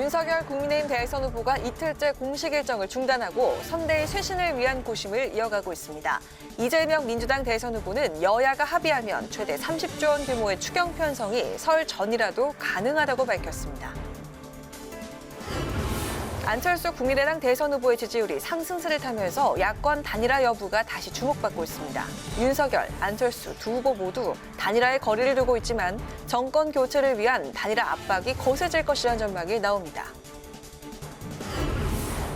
윤석열 국민의힘 대선 후보가 이틀째 공식 일정을 중단하고 선대위 쇄신을 위한 고심을 이어가고 있습니다. 이재명 민주당 대선 후보는 여야가 합의하면 최대 30조 원 규모의 추경 편성이 설 전이라도 가능하다고 밝혔습니다. 안철수 국민의당 대선 후보의 지지율이 상승세를 타면서 야권 단일화 여부가 다시 주목받고 있습니다. 윤석열, 안철수 두 후보 모두 단일화에 거리를 두고 있지만 정권 교체를 위한 단일화 압박이 거세질 것이라는 전망이 나옵니다.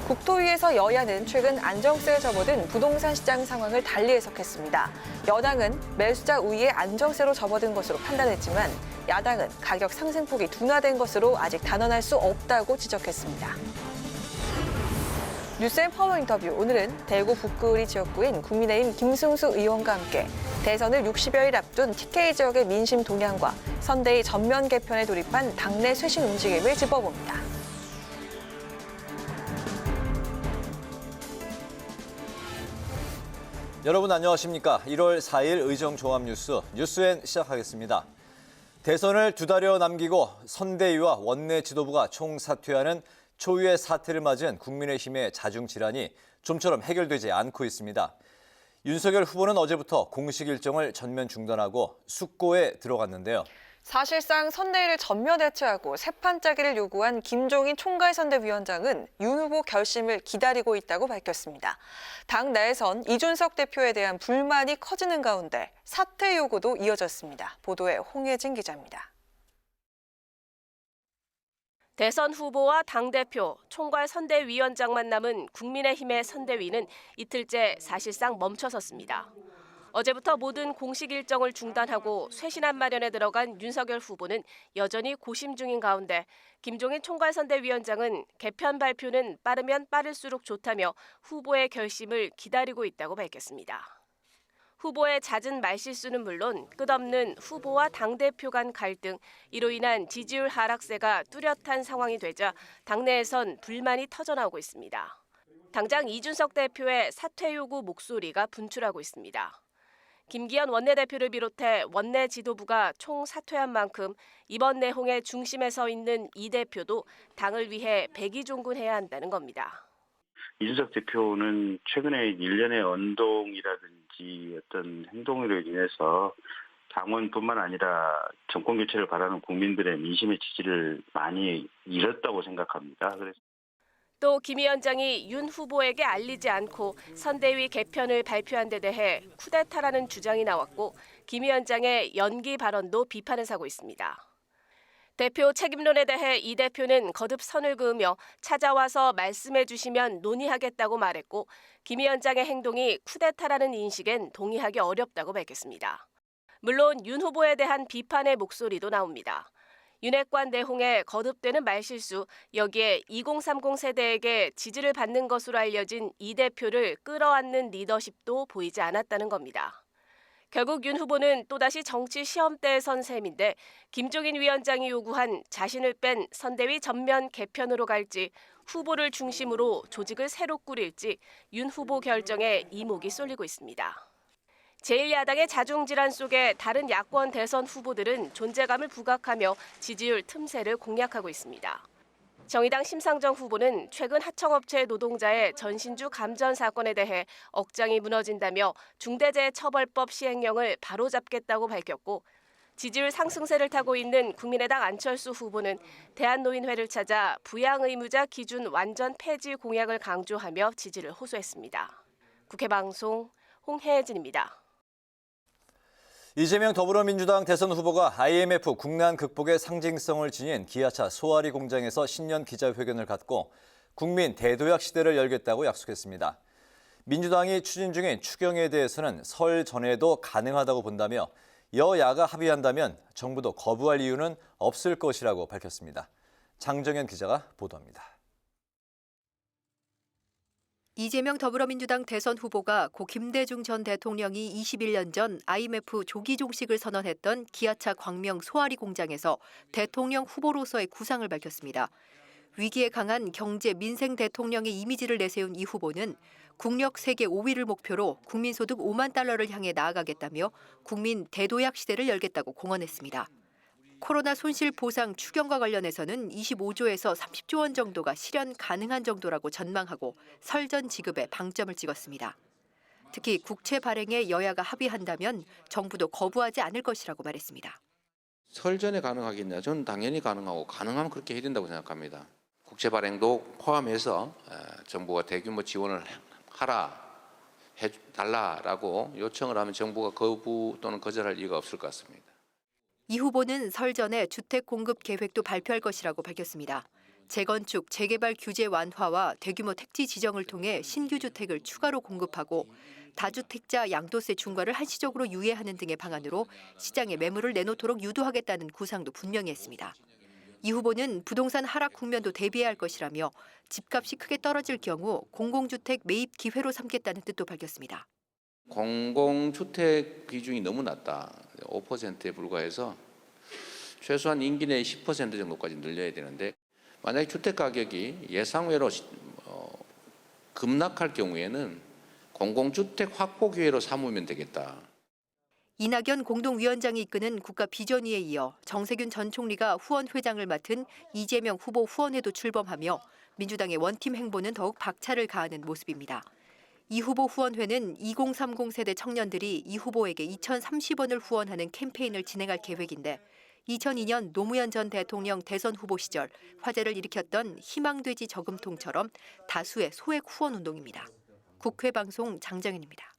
국토위에서 여야는 최근 안정세에 접어든 부동산 시장 상황을 달리 해석했습니다. 여당은 매수자 우위에 안정세로 접어든 것으로 판단했지만 야당은 가격 상승폭이 둔화된 것으로 아직 단언할 수 없다고 지적했습니다. 뉴스앤 파워 인터뷰, 오늘은 대구 북구리 지역구인 국민의힘 김승수 의원과 함께 대선을 60여일 앞둔 TK 지역의 민심 동향과 선대위 전면 개편에 돌입한 당내 쇄신 움직임을 짚어봅니다. 여러분 안녕하십니까? 1월 4일 의정종합뉴스 뉴스엔 시작하겠습니다. 대선을 두 달여 남기고 선대위와 원내 지도부가 총사퇴하는 초유의 사태를 맞은 국민의힘의 자중질환이 좀처럼 해결되지 않고 있습니다. 윤석열 후보는 어제부터 공식 일정을 전면 중단하고 숙고에 들어갔는데요. 사실상 선대위를 전면 해체하고 새판 짜기를 요구한 김종인 총괄선대위원장은 윤 후보 결심을 기다리고 있다고 밝혔습니다. 당 내에선 이준석 대표에 대한 불만이 커지는 가운데 사퇴 요구도 이어졌습니다. 보도에 홍혜진 기자입니다. 대선 후보와 당대표, 총괄선대위원장만 남은 국민의힘의 선대위는 이틀째 사실상 멈춰섰습니다. 어제부터 모든 공식 일정을 중단하고 쇄신안 마련에 들어간 윤석열 후보는 여전히 고심 중인 가운데 김종인 총괄선대위원장은 개편 발표는 빠르면 빠를수록 좋다며 후보의 결심을 기다리고 있다고 밝혔습니다. 후보의 잦은 말실수는 물론 끝없는 후보와 당대표 간 갈등, 이로 인한 지지율 하락세가 뚜렷한 상황이 되자 당내에선 불만이 터져나오고 있습니다. 당장 이준석 대표의 사퇴 요구 목소리가 분출하고 있습니다. 김기현 원내대표를 비롯해 원내 지도부가 총사퇴한 만큼 이번 내홍의 중심에 서 있는 이 대표도 당을 위해 백의종군해야 한다는 겁니다. 이준석 대표는 최근에 일련의 언동이라든지 어떤 행동으로 인해서 당원뿐만 아니라 정권 교체를 바라는 국민들의 민심의 지지를 많이 잃었다고 생각합니다. 또 김 위원장이 윤 후보에게 알리지 않고 선대위 개편을 발표한 데 대해 쿠데타라는 주장이 나왔고 김 위원장의 연기 발언도 비판을 사고 있습니다. 대표 책임론에 대해 이 대표는 거듭 선을 그으며 찾아와서 말씀해 주시면 논의하겠다고 말했고 김 위원장의 행동이 쿠데타라는 인식엔 동의하기 어렵다고 밝혔습니다. 물론 윤 후보에 대한 비판의 목소리도 나옵니다. 윤핵관 내홍의 거듭되는 말실수, 여기에 2030 세대에게 지지를 받는 것으로 알려진 이 대표를 끌어안는 리더십도 보이지 않았다는 겁니다. 결국 윤 후보는 또다시 정치 시험대에 선 셈인데 김종인 위원장이 요구한 자신을 뺀 선대위 전면 개편으로 갈지 후보를 중심으로 조직을 새로 꾸릴지 윤 후보 결정에 이목이 쏠리고 있습니다. 제1야당의 자중질환 속에 다른 야권 대선 후보들은 존재감을 부각하며 지지율 틈새를 공략하고 있습니다. 정의당 심상정 후보는 최근 하청업체 노동자의 전신주 감전 사건에 대해 억장이 무너진다며 중대재해처벌법 시행령을 바로잡겠다고 밝혔고 지지율 상승세를 타고 있는 국민의당 안철수 후보는 대한노인회를 찾아 부양의무자 기준 완전 폐지 공약을 강조하며 지지를 호소했습니다. 국회방송 홍혜진입니다. 이재명 더불어민주당 대선 후보가 IMF 국난 극복의 상징성을 지닌 기아차 소아리 공장에서 신년 기자회견을 갖고 국민 대도약 시대를 열겠다고 약속했습니다. 민주당이 추진 중인 추경에 대해서는 설 전에도 가능하다고 본다며 여야가 합의한다면 정부도 거부할 이유는 없을 것이라고 밝혔습니다. 장정현 기자가 보도합니다. 이재명 더불어민주당 대선 후보가 고 김대중 전 대통령이 21년 전 IMF 조기 종식을 선언했던 기아차 광명 소아리 공장에서 대통령 후보로서의 구상을 밝혔습니다. 위기에 강한 경제 민생 대통령의 이미지를 내세운 이 후보는 국력 세계 5위를 목표로 국민소득 5만 달러를 향해 나아가겠다며 국민 대도약 시대를 열겠다고 공언했습니다. 코로나 손실 보상 추경과 관련해서는 25조에서 30조 원 정도가 실현 가능한 정도라고 전망하고 설전 지급에 방점을 찍었습니다. 특히 국채 발행에 여야가 합의한다면 정부도 거부하지 않을 것이라고 말했습니다. 설전에 가능하겠냐? 저는 당연히 가능하고 가능하면 그렇게 해야 된다고 생각합니다. 국채 발행도 포함해서 정부가 대규모 지원을 해달라라고 요청을 하면 정부가 거부 또는 거절할 이유가 없을 것 같습니다. 이 후보는 설전에 주택 공급 계획도 발표할 것이라고 밝혔습니다. 재건축, 재개발 규제 완화와 대규모 택지 지정을 통해 신규 주택을 추가로 공급하고 다주택자 양도세 중과를 한시적으로 유예하는 등의 방안으로 시장에 매물을 내놓도록 유도하겠다는 구상도 분명히 했습니다. 이 후보는 부동산 하락 국면도 대비해야 할 것이라며 집값이 크게 떨어질 경우 공공주택 매입 기회로 삼겠다는 뜻도 밝혔습니다. 공공주택 비중이 너무 낮다. 5%에 불과해서 최소한 임기 내에 10% 정도까지 늘려야 되는데 만약에 주택 가격이 예상외로 급락할 경우에는 공공주택 확보 기회로 삼으면 되겠다. 이낙연 공동위원장이 이끄는 국가비전위에 이어 정세균 전 총리가 후원회장을 맡은 이재명 후보 후원회도 출범하며 민주당의 원팀 행보는 더욱 박차를 가하는 모습입니다. 이 후보 후원회는 2030 세대 청년들이 이 후보에게 2,030원을 후원하는 캠페인을 진행할 계획인데 2002년 노무현 전 대통령 대선 후보 시절 화제를 일으켰던 희망돼지 저금통처럼 다수의 소액 후원 운동입니다. 국회 방송 장정현입니다.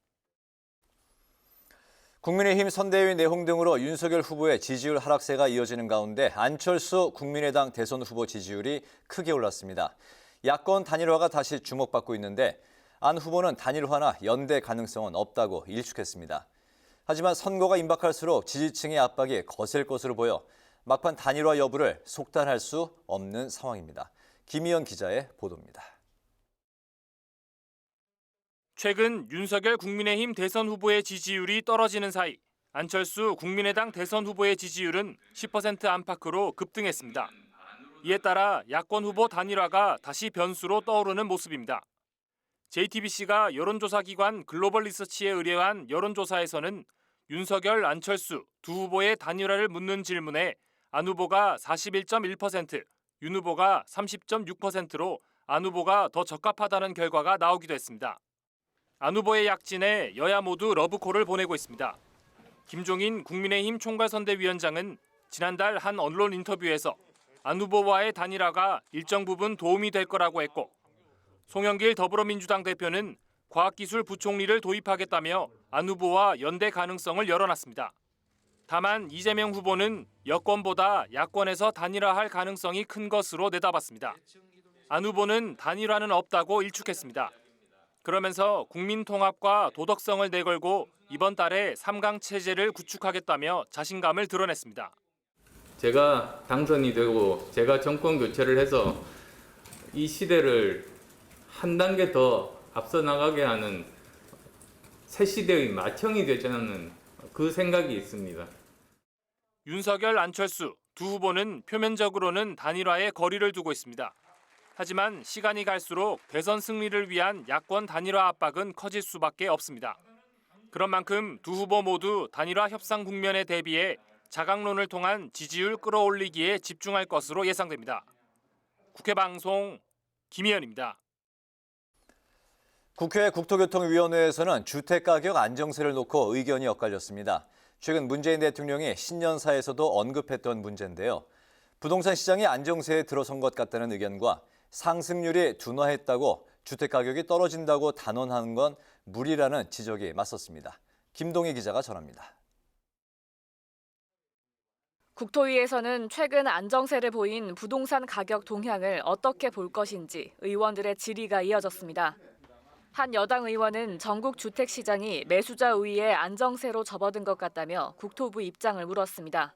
국민의힘 선대위 내홍 등으로 윤석열 후보의 지지율 하락세가 이어지는 가운데 안철수 국민의당 대선 후보 지지율이 크게 올랐습니다. 야권 단일화가 다시 주목받고 있는데 안 후보는 단일화나 연대 가능성은 없다고 일축했습니다. 하지만 선거가 임박할수록 지지층의 압박이 거셀 것으로 보여 막판 단일화 여부를 속단할 수 없는 상황입니다. 김희연 기자의 보도입니다. 최근 윤석열 국민의힘 대선 후보의 지지율이 떨어지는 사이 안철수 국민의당 대선 후보의 지지율은 10% 안팎으로 급등했습니다. 이에 따라 야권 후보 단일화가 다시 변수로 떠오르는 모습입니다. JTBC가 여론조사기관 글로벌 리서치에 의뢰한 여론조사에서는 윤석열, 안철수 두 후보의 단일화를 묻는 질문에 안 후보가 41.1%, 윤 후보가 30.6%로 안 후보가 더 적합하다는 결과가 나오기도 했습니다. 안 후보의 약진에 여야 모두 러브콜을 보내고 있습니다. 김종인 국민의힘 총괄선대위원장은 지난달 한 언론 인터뷰에서 안 후보와의 단일화가 일정 부분 도움이 될 거라고 했고 송영길 더불어민주당 대표는 과학기술 부총리를 도입하겠다며 안 후보와 연대 가능성을 열어놨습니다. 다만 이재명 후보는 여권보다 야권에서 단일화할 가능성이 큰 것으로 내다봤습니다. 안 후보는 단일화는 없다고 일축했습니다. 그러면서 국민통합과 도덕성을 내걸고 이번 달에 3강 체제를 구축하겠다며 자신감을 드러냈습니다. 제가 당선이 되고 제가 정권 교체를 해서 이 시대를 한 단계 더 앞서 나가게 하는 새 시대의 마청이 되자는 그 생각이 있습니다. 윤석열, 안철수 두 후보는 표면적으로는 단일화에 거리를 두고 있습니다. 하지만 시간이 갈수록 대선 승리를 위한 야권 단일화 압박은 커질 수밖에 없습니다. 그런 만큼 두 후보 모두 단일화 협상 국면에 대비해 자강론을 통한 지지율 끌어올리기에 집중할 것으로 예상됩니다. 국회 방송 김희연입니다. 국회 국토교통위원회에서는 주택가격 안정세를 놓고 의견이 엇갈렸습니다. 최근 문재인 대통령이 신년사에서도 언급했던 문제인데요. 부동산 시장이 안정세에 들어선 것 같다는 의견과 상승률이 둔화했다고 주택가격이 떨어진다고 단언하는 건 무리라는 지적이 맞섰습니다. 김동희 기자가 전합니다. 국토위에서는 최근 안정세를 보인 부동산 가격 동향을 어떻게 볼 것인지 의원들의 질의가 이어졌습니다. 한 여당 의원은 전국 주택 시장이 매수자 우위에 안정세로 접어든 것 같다며 국토부 입장을 물었습니다.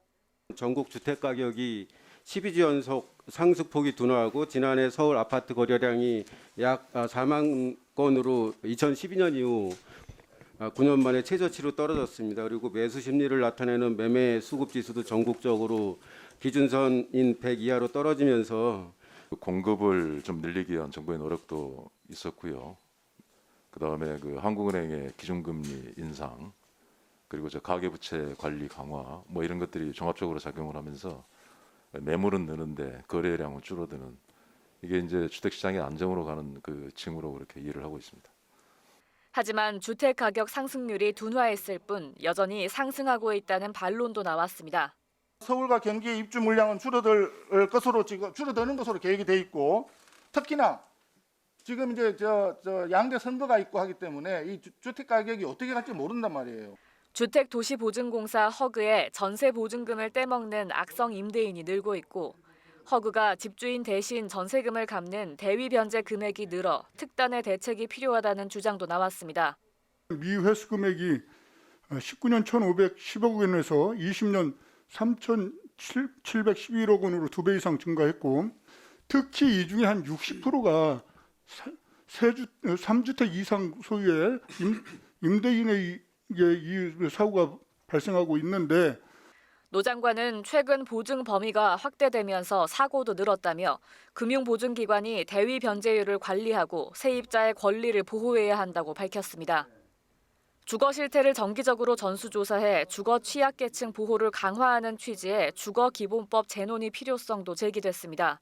전국 주택 가격이 12주 연속 상승폭이 둔화하고 지난해 서울 아파트 거래량이 약 4만 건으로 2012년 이후 9년 만에 최저치로 떨어졌습니다. 그리고 매수 심리를 나타내는 매매 수급 지수도 전국적으로 기준선인 100 이하로 떨어지면서 공급을 좀 늘리기 위한 정부의 노력도 있었고요. 그다음에 한국은행의 기준금리 인상, 그리고 가계부채 관리 강화 뭐 이런 것들이 종합적으로 작용을 하면서 매물은 느는데 거래량은 줄어드는, 이게 이제 주택시장의 안정으로 가는 그 징후로 그렇게 이해를 하고 있습니다. 하지만 주택 가격 상승률이 둔화했을 뿐 여전히 상승하고 있다는 반론도 나왔습니다. 서울과 경기의 입주 물량은 줄어들 것으로 지금 줄어드는 것으로 계획이 돼 있고, 특히나 지금 이제 양대 선거가 있고 하기 때문에 이 주택 가격이 어떻게 갈지 모른단 말이에요. 주택도시보증공사 허그에 전세 보증금을 떼먹는 악성 임대인이 늘고 있고, 허그가 집주인 대신 전세금을 갚는 대위 변제 금액이 늘어 특단의 대책이 필요하다는 주장도 나왔습니다. 미회수 금액이 19년 1,510억 원에서 20년 3,711억 원으로 2배 이상 증가했고, 특히 이 중에 한 60%가 3주택 이상 소유의 임대인의 이 사고가 발생하고 있는데, 노 장관은 최근 보증 범위가 확대되면서 사고도 늘었다며 금융보증기관이 대위 변제율을 관리하고 세입자의 권리를 보호해야 한다고 밝혔습니다. 주거 실태를 정기적으로 전수조사해 주거 취약계층 보호를 강화하는 취지의 주거기본법 재논의 필요성도 제기됐습니다.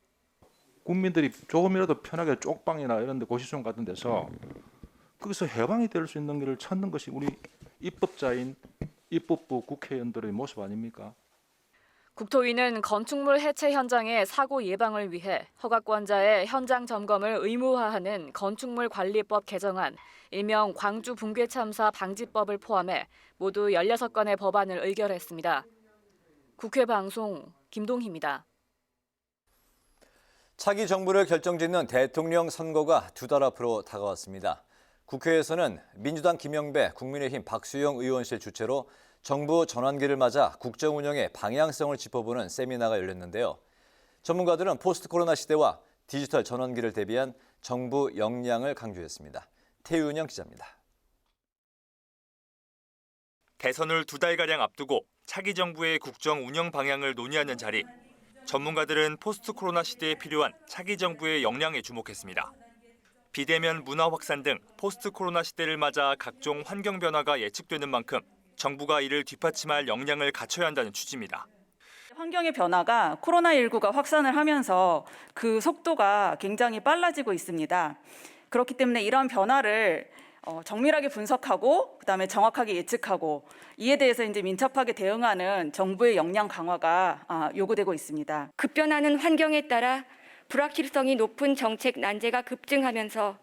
국민들이 조금이라도 편하게 쪽방이나 이런 데 고시촌 같은 데서 거기서 해방이 될 수 있는 길을 찾는 것이 우리 입법자인 입법부 국회의원들의 모습 아닙니까? 국토위는 건축물 해체 현장의 사고 예방을 위해 허가권자의 현장 점검을 의무화하는 건축물 관리법 개정안, 일명 광주 붕괴 참사 방지법을 포함해 모두 16건의 법안을 의결했습니다. 국회 방송 김동희입니다. 차기 정부를 결정짓는 대통령 선거가 2달 앞으로 다가왔습니다. 국회에서는 민주당 김영배, 국민의힘 박수영 의원실 주최로 정부 전환기를 맞아 국정 운영의 방향성을 짚어보는 세미나가 열렸는데요. 전문가들은 포스트 코로나 시대와 디지털 전환기를 대비한 정부 역량을 강조했습니다. 태윤영 기자입니다. 대선을 2달가량 앞두고 차기 정부의 국정 운영 방향을 논의하는 자리. 전문가들은 포스트 코로나 시대에 필요한 차기 정부의 역량에 주목했습니다. 비대면 문화 확산 등 포스트 코로나 시대를 맞아 각종 환경 변화가 예측되는 만큼 정부가 이를 뒷받침할 역량을 갖춰야 한다는 취지입니다. 환경의 변화가 코로나19가 확산을 하면서 그 속도가 굉장히 빨라지고 있습니다. 그렇기 때문에 이러한 변화를 정밀하게 분석하고 그다음에 정확하게 예측하고 이에 대해서 이제 민첩하게 대응하는 정부의 역량 강화가 요구되고 있습니다. 급변하는 환경에 따라 불확실성이 높은 정책 난제가 급증하면서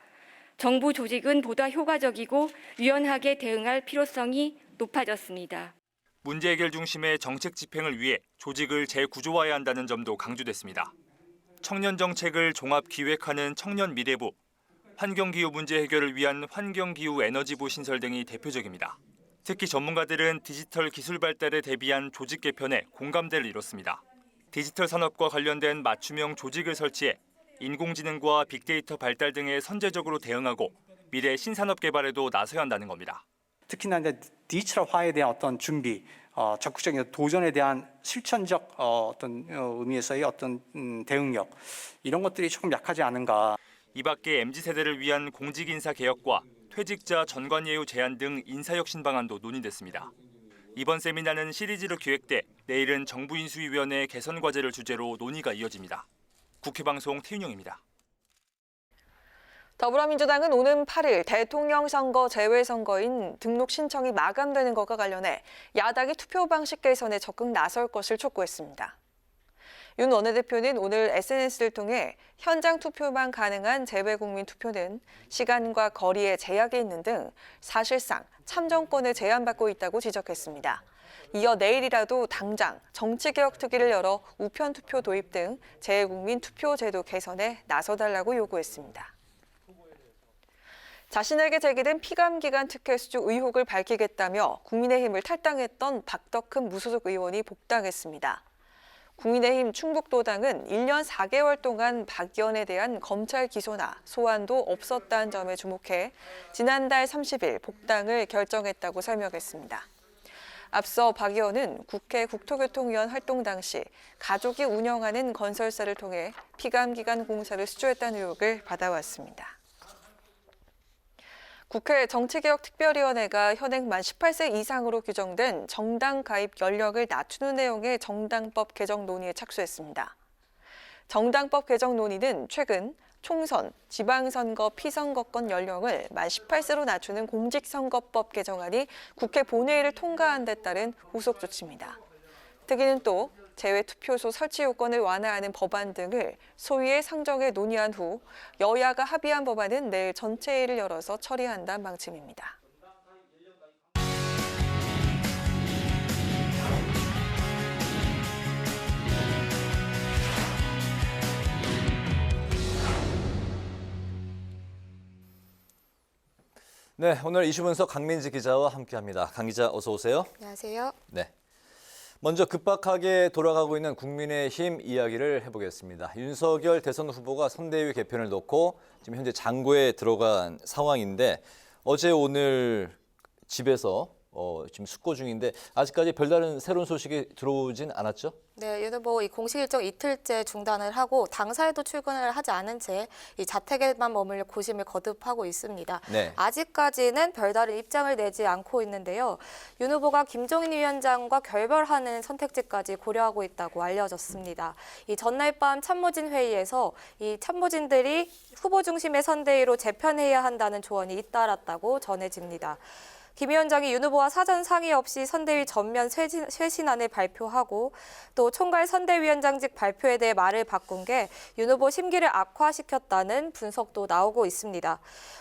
정부 조직은 보다 효과적이고 유연하게 대응할 필요성이 높아졌습니다. 문제 해결 중심의 정책 집행을 위해 조직을 재구조화해야 한다는 점도 강조됐습니다. 청년 정책을 종합 기획하는 청년미래부, 환경기후 문제 해결을 위한 환경기후에너지부 신설 등이 대표적입니다. 특히 전문가들은 디지털 기술 발달에 대비한 조직 개편에 공감대를 이뤘습니다. 디지털 산업과 관련된 맞춤형 조직을 설치해 인공지능과 빅데이터 발달 등에 선제적으로 대응하고 미래 신산업 개발에도 나서야 한다는 겁니다. 특히나 이제 디지털화에 대한 어떤 준비, 적극적인 도전에 대한 실천적 어떤 의미에서의 어떤 대응력, 이런 것들이 조금 약하지 않은가. 이 밖에 MZ세대를 위한 공직인사 개혁과 퇴직자 전관예우 제한 등 인사혁신 방안도 논의됐습니다. 이번 세미나는 시리즈로 기획돼 내일은 정부인수위원회 개선 과제를 주제로 논의가 이어집니다. 국회방송 태윤영입니다. 더불어민주당은 오는 8일 대통령 선거 재외선거인 등록 신청이 마감되는 것과 관련해 야당이 투표 방식 개선에 적극 나설 것을 촉구했습니다. 윤 원내대표는 오늘 SNS를 통해 현장 투표만 가능한 재외국민 투표는 시간과 거리에 제약이 있는 등 사실상 참정권을 제한받고 있다고 지적했습니다. 이어 내일이라도 당장 정치개혁특위를 열어 우편투표 도입 등 재외국민 투표제도 개선에 나서달라고 요구했습니다. 자신에게 제기된 피감기관 특혜 수주 의혹을 밝히겠다며 국민의힘을 탈당했던 박덕흠 무소속 의원이 복당했습니다. 국민의힘 충북도당은 1년 4개월 동안 박 의원에 대한 검찰 기소나 소환도 없었다는 점에 주목해 지난달 30일 복당을 결정했다고 설명했습니다. 앞서 박 의원은 국회 국토교통위원 활동 당시 가족이 운영하는 건설사를 통해 피감기관 공사를 수주했다는 의혹을 받아왔습니다. 국회 정치개혁특별위원회가 현행 만 18세 이상으로 규정된 정당 가입 연령을 낮추는 내용의 정당법 개정 논의에 착수했습니다. 정당법 개정 논의는 최근 총선, 지방선거 피선거권 연령을 만 18세로 낮추는 공직선거법 개정안이 국회 본회의를 통과한 데 따른 후속 조치입니다. 특위는 또 재외투표소 설치 요건을 완화하는 법안 등을 소위의 상정에 논의한 후 여야가 합의한 법안은 내일 전체회의를 열어서 처리한다는 방침입니다. 네, 오늘 이슈 분석 강민지 기자와 함께합니다. 강 기자 어서 오세요. 안녕하세요. 네. 먼저 급박하게 돌아가고 있는 국민의힘 이야기를 해보겠습니다. 윤석열 대선 후보가 선대위 개편을 놓고 지금 현재 장고에 들어간 상황인데 어제 오늘 집에서 지금 숙고 중인데 아직까지 별다른 새로운 소식이 들어오진 않았죠? 네, 윤 후보 이 공식 일정 이틀째 중단을 하고 당사에도 출근을 하지 않은 채 이 자택에만 머물러 고심을 거듭하고 있습니다. 네. 아직까지는 별다른 입장을 내지 않고 있는데요. 윤 후보가 김종인 위원장과 결별하는 선택지까지 고려하고 있다고 알려졌습니다. 이 전날 밤 참모진 회의에서 이 참모진들이 후보 중심의 선대위로 재편해야 한다는 조언이 잇따랐다고 전해집니다. 김 위원장이 윤 후보와 사전 상의 없이 선대위 전면 쇄신안을 발표하고 또 총괄 선대위원장직 발표에 대해 말을 바꾼 게 윤 후보 심기를 악화시켰다는 분석도 나오고 있습니다.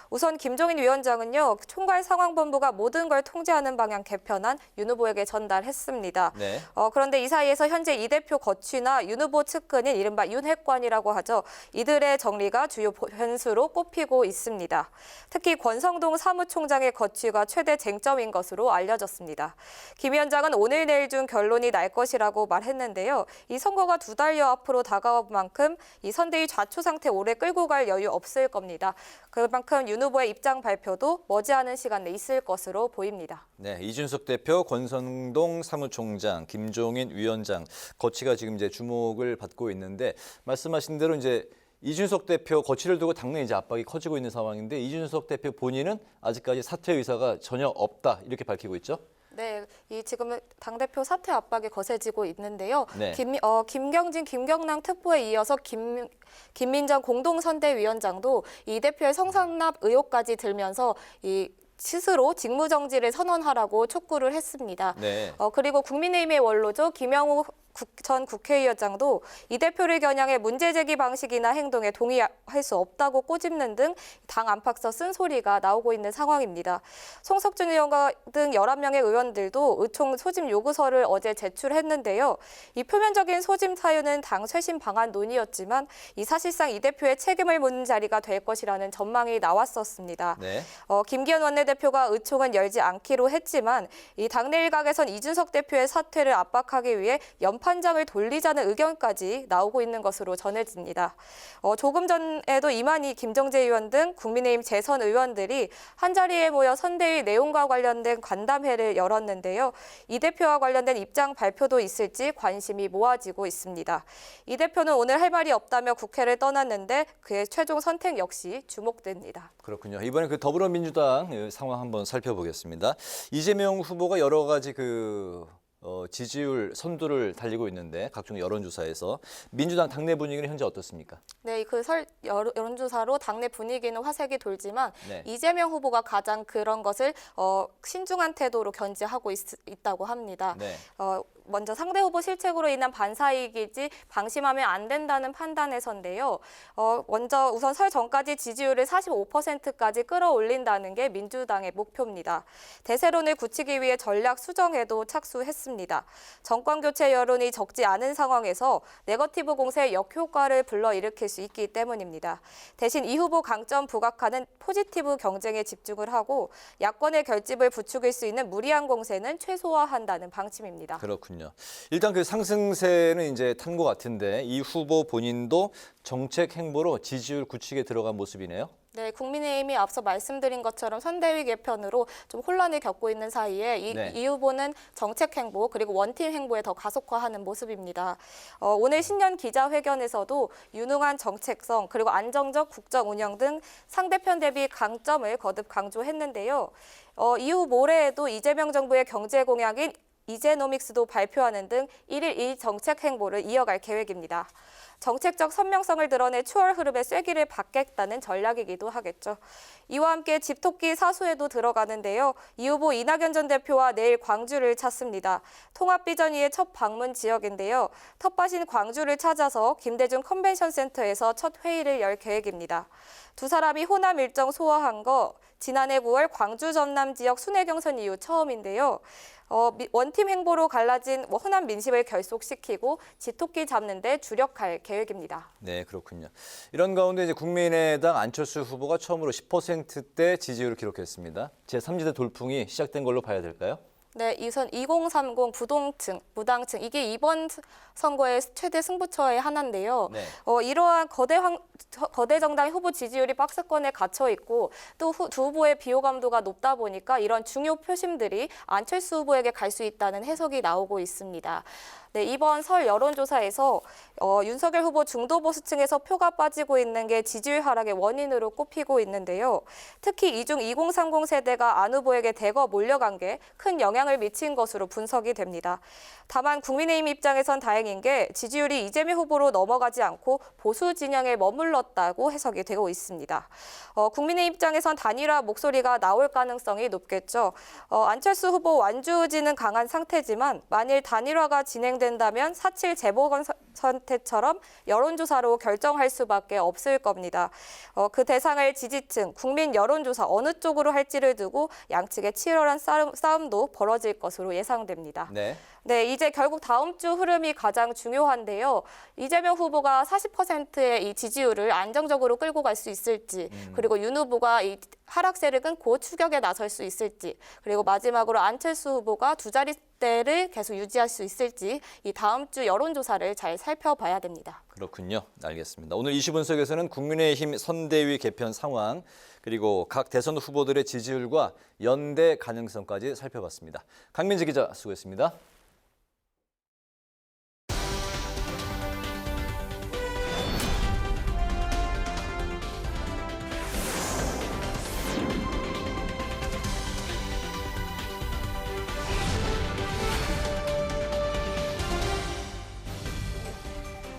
우선 김종인 위원장은요, 총괄 상황본부가 모든 걸 통제하는 방향 개편안 윤 후보에게 전달했습니다. 네. 그런데 이 사이에서 현재 이 대표 거취나 윤 후보 측근인 이른바 윤핵관이라고 하죠. 이들의 정리가 주요 변수로 꼽히고 있습니다. 특히 권성동 사무총장의 거취가 최대 쟁점인 것으로 알려졌습니다. 김 위원장은 오늘 내일 중 결론이 날 것이라고 말했는데요. 이 선거가 2달여 앞으로 다가온 만큼 이 선대위 좌초 상태 오래 끌고 갈 여유 없을 겁니다. 그만큼 윤 후보의 입장 발표도 머지않은 시간 내에 있을 것으로 보입니다. 네, 이준석 대표, 권성동 사무총장, 김종인 위원장 거취가 지금 이제 주목을 받고 있는데 말씀하신 대로 이제 이준석 대표 거취를 두고 당내 이제 압박이 커지고 있는 상황인데 이준석 대표 본인은 아직까지 사퇴 의사가 전혀 없다 이렇게 밝히고 있죠. 네, 이 지금 당대표 사퇴 압박이 거세지고 있는데요. 네. 김경진, 김경남 특보에 이어서 김민정 공동선대위원장도 이 대표의 성상납 의혹까지 들면서 이 스스로 직무정지를 선언하라고 촉구를 했습니다. 네. 그리고 국민의힘의 원로죠. 김영우 전 국회의장도 이 대표를 겨냥해 문제제기 방식이나 행동에 동의할 수 없다고 꼬집는 등 당 안팎에서 쓴소리가 나오고 있는 상황입니다. 송석준 의원 등 11명의 의원들도 의총 소집 요구서를 어제 제출했는데요. 이 표면적인 소집 사유는 당 쇄신 방안 논의였지만 이 사실상 이 대표의 책임을 묻는 자리가 될 것이라는 전망이 나왔었습니다. 네. 김기현 원내대표가 의총은 열지 않기로 했지만 이 당내 일각에선 이준석 대표의 사퇴를 압박하기 위해 연판장을 돌리자는 의견까지 나오고 있는 것으로 전해집니다. 조금 전에도 이만희, 김정재 의원 등 국민의힘 재선 의원들이 한자리에 모여 선대위 내용과 관련된 간담회를 열었는데요. 이 대표와 관련된 입장 발표도 있을지 관심이 모아지고 있습니다. 이 대표는 오늘 할 말이 없다며 국회를 떠났는데 그의 최종 선택 역시 주목됩니다. 그렇군요. 이번에 그 더불어민주당 상황 한번 살펴보겠습니다. 이재명 후보가 여러 가지 지지율 선두를 달리고 있는데 각종 여론조사에서 민주당 당내 분위기는 현재 어떻습니까? 네, 여론조사로 당내 분위기는 화색이 돌지만 네. 이재명 후보가 가장 그런 것을 신중한 태도로 견지하고 있다고 합니다. 네. 먼저 상대 후보 실책으로 인한 반사이익이지 방심하면 안 된다는 판단에서인데요. 먼저 우선 설 전까지 지지율을 45%까지 끌어올린다는 게 민주당의 목표입니다. 대세론을 굳히기 위해 전략 수정에도 착수했습니다. 정권 교체 여론이 적지 않은 상황에서 네거티브 공세의 역효과를 불러일으킬 수 있기 때문입니다. 대신 이 후보 강점 부각하는 포지티브 경쟁에 집중을 하고 야권의 결집을 부추길 수 있는 무리한 공세는 최소화한다는 방침입니다. 그렇군요. 그렇군요. 일단 그 상승세는 이제 탄 것 같은데 이 후보 본인도 정책 행보로 지지율 굳히게 들어간 모습이네요. 네, 국민의힘이 앞서 말씀드린 것처럼 선대위 개편으로 좀 혼란을 겪고 있는 사이에 이 후보는 정책 행보 그리고 원팀 행보에 더 가속화하는 모습입니다. 오늘 신년 기자회견에서도 유능한 정책성 그리고 안정적 국정 운영 등 상대편 대비 강점을 거듭 강조했는데요. 이후 모레에도 이재명 정부의 경제 공약인 이제노믹스도 발표하는 등 1일 2 정책 행보를 이어갈 계획입니다. 정책적 선명성을 드러내 추월 흐름의 쐐기를 받겠다는 전략이기도 하겠죠. 이와 함께 집토끼 사수에도 들어가는데요. 이 후보 이낙연 전 대표와 내일 광주를 찾습니다. 통합비전위의 첫 방문 지역인데요. 텃밭인 광주를 찾아서 김대중 컨벤션센터에서 첫 회의를 열 계획입니다. 두 사람이 호남 일정 소화한 거 지난해 9월 광주 전남 지역 순회 경선 이후 처음인데요. 원팀 행보로 갈라진 호남 민심을 결속시키고 집토끼 잡는 데 주력할 계획입니다. 네, 그렇군요. 이런 가운데 이제 국민의당 안철수 후보가 처음으로 10%대 지지율을 기록했습니다. 제3지대 돌풍이 시작된 걸로 봐야 될까요? 네, 우선 2030 부동층, 무당층 이게 이번 선거의 최대 승부처의 하나인데요. 네. 이러한 거대 정당의 후보 지지율이 박스권에 갇혀 있고 또 두 후보의 비호감도가 높다 보니까 이런 중요 표심들이 안철수 후보에게 갈 수 있다는 해석이 나오고 있습니다. 네, 이번 설 여론조사에서 윤석열 후보 중도 보수층에서 표가 빠지고 있는 게 지지율 하락의 원인으로 꼽히고 있는데요. 특히 이중 2030 세대가 안 후보에게 대거 몰려간 게 큰 영향을 미친 것으로 분석이 됩니다. 다만 국민의힘 입장에선 다행인 게 지지율이 이재명 후보로 넘어가지 않고 보수 진영에 머물렀다고 해석이 되고 있습니다. 국민의힘 입장에선 단일화 목소리가 나올 가능성이 높겠죠. 안철수 후보 완주 의지는 강한 상태지만 만일 단일화가 진행된다면 4.7 재보궐선택처럼 여론조사로 결정할 수밖에 없을 겁니다. 그 대상을 지지층, 국민 여론조사 어느 쪽으로 할지를 두고 양측의 치열한 싸움도 벌어질 것으로 예상됩니다. 네, 이제 결국 다음 주 흐름이 가장 중요한데요. 이재명 후보가 40%의 이 지지율을 안정적으로 끌고 갈 수 있을지, 그리고 윤 후보가 이 하락세를 끊고 추격에 나설 수 있을지, 그리고 마지막으로 안철수 후보가 두 자릿대를 계속 유지할 수 있을지 이 다음 주 여론조사를 잘 살펴봐야 됩니다. 그렇군요. 알겠습니다. 오늘 이슈분석에서는 국민의힘 선대위 개편 상황 그리고 각 대선 후보들의 지지율과 연대 가능성까지 살펴봤습니다. 강민지 기자 수고했습니다.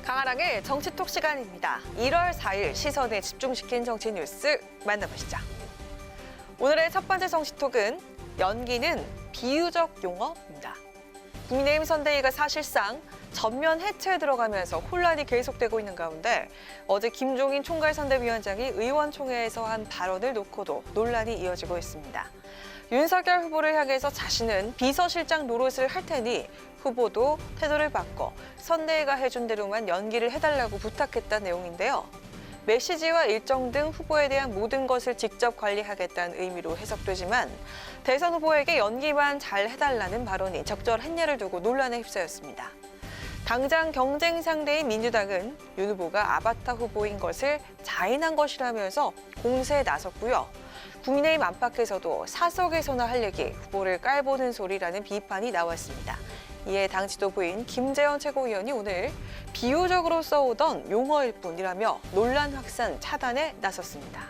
강아랑의 정치톡 시간입니다. 1월 4일 시선에 집중시킨 정치 뉴스 만나보시죠. 오늘의 첫 번째 정치톡은 연기는 비유적 용어입니다. 국민의힘 선대위가 사실상 전면 해체에 들어가면서 혼란이 계속되고 있는 가운데 어제 김종인 총괄선대위원장이 의원총회에서 한 발언을 놓고도 논란이 이어지고 있습니다. 윤석열 후보를 향해서 자신은 비서실장 노릇을 할 테니 후보도 태도를 바꿔 선대위가 해준 대로만 연기를 해달라고 부탁했다는 내용인데요. 메시지와 일정 등 후보에 대한 모든 것을 직접 관리하겠다는 의미로 해석되지만 대선 후보에게 연기만 잘 해달라는 발언이 적절했냐를 두고 논란에 휩싸였습니다. 당장 경쟁 상대인 민주당은 윤 후보가 아바타 후보인 것을 자인한 것이라면서 공세에 나섰고요. 국민의힘 안팎에서도 사석에서나 할 얘기, 후보를 깔보는 소리라는 비판이 나왔습니다. 이에 당 지도부인 김재원 최고위원이 오늘 비유적으로 써오던 용어일 뿐이라며 논란 확산 차단에 나섰습니다.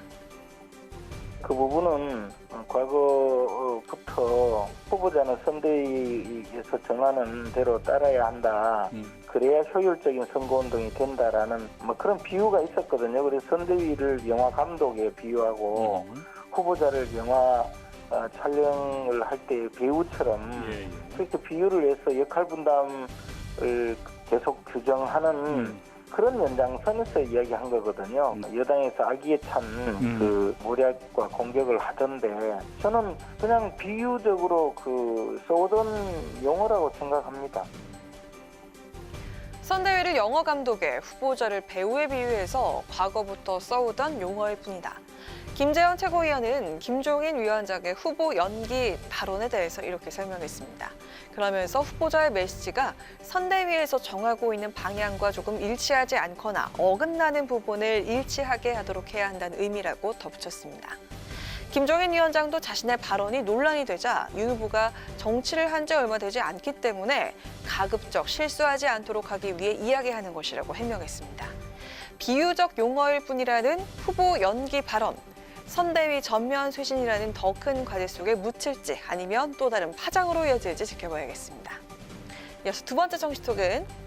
그 부분은 과거부터 후보자는 선대위에서 정하는 대로 따라야 한다. 그래야 효율적인 선거운동이 된다라는 그런 비유가 있었거든요. 그래서 선대위를 영화 감독에 비유하고 후보자를 영화 촬영을 할 때 배우처럼 그렇게 비유를 해서 역할 분담을 계속 규정하는 그런 연장선에서 이야기한 거거든요. 여당에서 악의에 찬 그 모략과 공격을 하던데 저는 그냥 비유적으로 써오던 용어라고 생각합니다. 선대위를 영화 감독에 후보자를 배우에 비유해서 과거부터 써오던 용어일 뿐이다. 김재현 최고위원은 김종인 위원장의 후보 연기 발언에 대해서 이렇게 설명했습니다. 그러면서 후보자의 메시지가 선대위에서 정하고 있는 방향과 조금 일치하지 않거나 어긋나는 부분을 일치하게 하도록 해야 한다는 의미라고 덧붙였습니다. 김종인 위원장도 자신의 발언이 논란이 되자 윤 후보가 정치를 한 지 얼마 되지 않기 때문에 가급적 실수하지 않도록 하기 위해 이야기하는 것이라고 해명했습니다. 비유적 용어일 뿐이라는 후보 연기 발언, 선대위 전면 쇄신이라는 더 큰 과제 속에 묻힐지 아니면 또 다른 파장으로 이어질지 지켜봐야겠습니다. 이어서 두 번째 정치톡은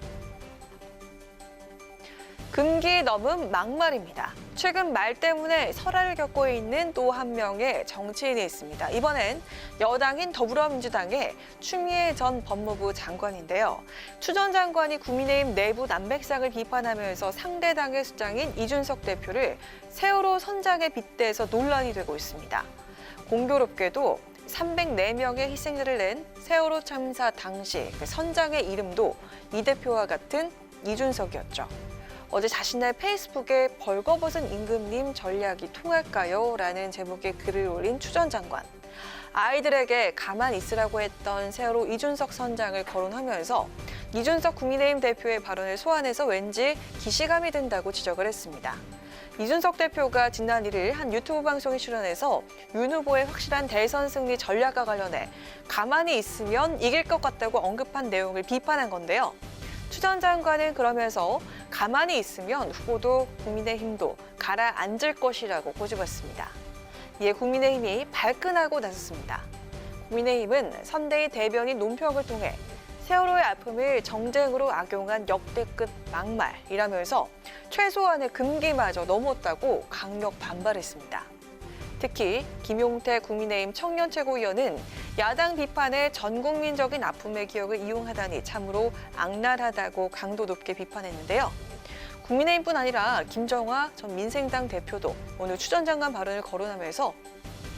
금기 넘은 막말입니다. 최근 말 때문에 설화를 겪고 있는 또 한 명의 정치인이 있습니다. 이번엔 여당인 더불어민주당의 추미애 전 법무부 장관인데요. 추 전 장관이 국민의힘 내부 난백상을 비판하면서 상대 당의 수장인 이준석 대표를 세월호 선장에 빗대서 논란이 되고 있습니다. 공교롭게도 304명의 희생자를 낸 세월호 참사 당시 그 선장의 이름도 이 대표와 같은 이준석이었죠. 어제 자신의 페이스북에 벌거벗은 임금님 전략이 통할까요? 라는 제목의 글을 올린 추 전 장관. 아이들에게 가만히 있으라고 했던 세월호 이준석 선장을 거론하면서 이준석 국민의힘 대표의 발언을 소환해서 왠지 기시감이 든다고 지적을 했습니다. 이준석 대표가 지난 1일 한 유튜브 방송에 출연해서 윤 후보의 확실한 대선 승리 전략과 관련해 가만히 있으면 이길 것 같다고 언급한 내용을 비판한 건데요. 추 전 장관은 그러면서 가만히 있으면 후보도 국민의힘도 가라앉을 것이라고 꼬집었습니다. 이에 국민의힘이 발끈하고 나섰습니다. 국민의힘은 선대위 대변인 논평을 통해 세월호의 아픔을 정쟁으로 악용한 역대급 막말이라면서 최소한의 금기마저 넘었다고 강력 반발했습니다. 특히 김용태 국민의힘 청년 최고위원은 야당 비판에 전국민적인 아픔의 기억을 이용하다니 참으로 악랄하다고 강도 높게 비판했는데요. 국민의힘뿐 아니라 김정화 전 민생당 대표도 오늘 추 전 장관 발언을 거론하면서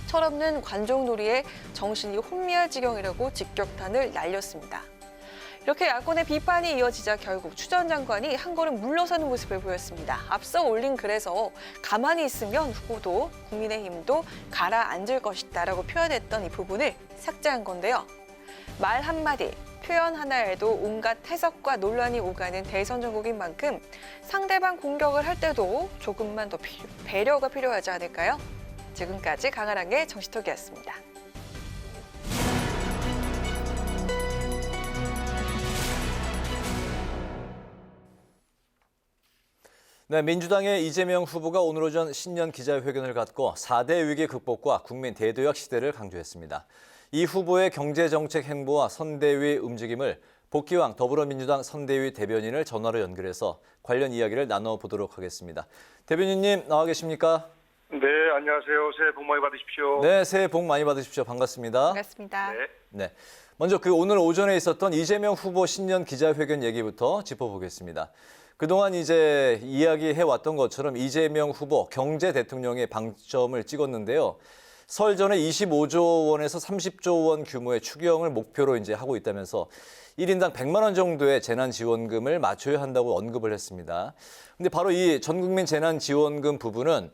철없는 관종놀이에 정신이 혼미할 지경이라고 직격탄을 날렸습니다. 이렇게 야권의 비판이 이어지자 결국 추 전 장관이 한 걸음 물러서는 모습을 보였습니다. 앞서 올린 글에서 가만히 있으면 후보도 국민의힘도 가라앉을 것이다라고 표현했던 이 부분을 삭제한 건데요. 말 한마디, 표현 하나에도 온갖 해석과 논란이 오가는 대선 전국인 만큼 상대방 공격을 할 때도 조금만 더 배려가 필요하지 않을까요? 지금까지 강아랑의 정치톡이었습니다. 네, 민주당의 이재명 후보가 오늘 오전 신년 기자회견을 갖고 4대 위기 극복과 국민 대도약 시대를 강조했습니다. 이 후보의 경제정책 행보와 선대위 움직임을 복귀왕 더불어민주당 선대위 대변인을 전화로 연결해서 관련 이야기를 나눠보도록 하겠습니다. 대변인님 나와 계십니까? 네, 안녕하세요. 새해 복 많이 받으십시오. 네, 새해 복 많이 받으십시오. 반갑습니다. 반갑습니다. 네, 먼저 오늘 오전에 있었던 이재명 후보 신년 기자회견 얘기부터 짚어보겠습니다. 그동안 이제 이야기해왔던 것처럼 이재명 후보 경제 대통령의 방점을 찍었는데요. 설 전에 25조 원에서 30조 원 규모의 추경을 목표로 이제 하고 있다면서 1인당 100만 원 정도의 재난지원금을 맞춰야 한다고 언급을 했습니다. 근데 바로 이 전국민 재난지원금 부분은